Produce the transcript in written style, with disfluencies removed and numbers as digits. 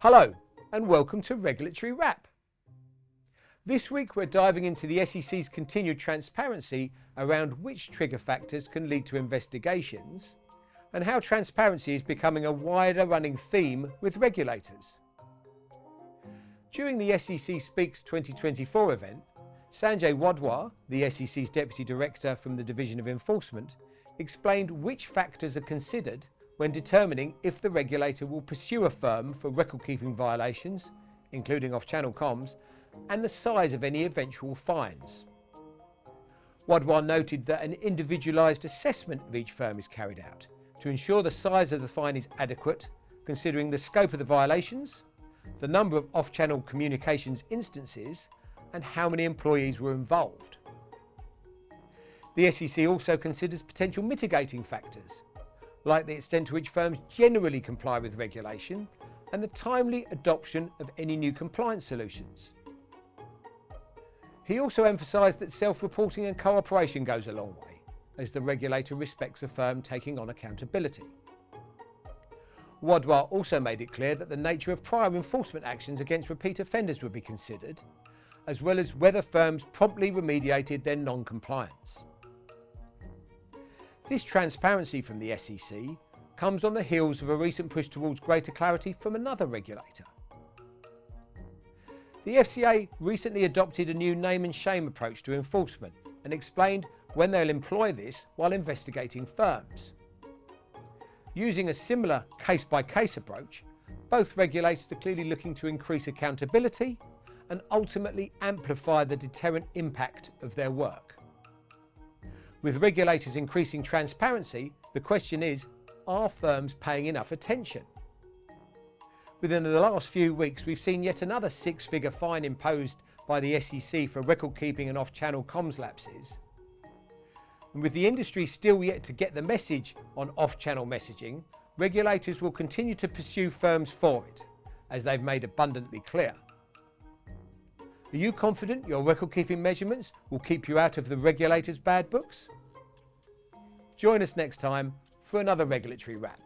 Hello and welcome to Regulatory Wrap. This week we're diving into the SEC's continued transparency around which trigger factors can lead to investigations and how transparency is becoming a wider running theme with regulators. During the SEC Speaks 2024 event, Sanjay Wadhwa, the SEC's Deputy Director from the Division of Enforcement, explained which factors are considered when determining if the regulator will pursue a firm for record-keeping violations, including off-channel comms, and the size of any eventual fines. Wadhwa noted that an individualized assessment of each firm is carried out to ensure the size of the fine is adequate, considering the scope of the violations, the number of off-channel communications instances, and how many employees were involved. The SEC also considers potential mitigating factors, like the extent to which firms generally comply with regulation and the timely adoption of any new compliance solutions. He also emphasised that self-reporting and cooperation goes a long way, as the regulator respects a firm taking on accountability. Wadhwa also made it clear that the nature of prior enforcement actions against repeat offenders would be considered, as well as whether firms promptly remediated their non-compliance. This transparency from the SEC comes on the heels of a recent push towards greater clarity from another regulator. The FCA recently adopted a new name and shame approach to enforcement and explained when they'll employ this while investigating firms. Using a similar case-by-case approach, both regulators are clearly looking to increase accountability and ultimately amplify the deterrent impact of their work. With regulators increasing transparency, the question is, are firms paying enough attention? Within the last few weeks, we've seen yet another six-figure fine imposed by the SEC for record-keeping and off-channel comms lapses. And with the industry still yet to get the message on off-channel messaging, regulators will continue to pursue firms for it, as they've made abundantly clear. Are you confident your record-keeping measurements will keep you out of the regulator's bad books? Join us next time for another Regulatory Wrap.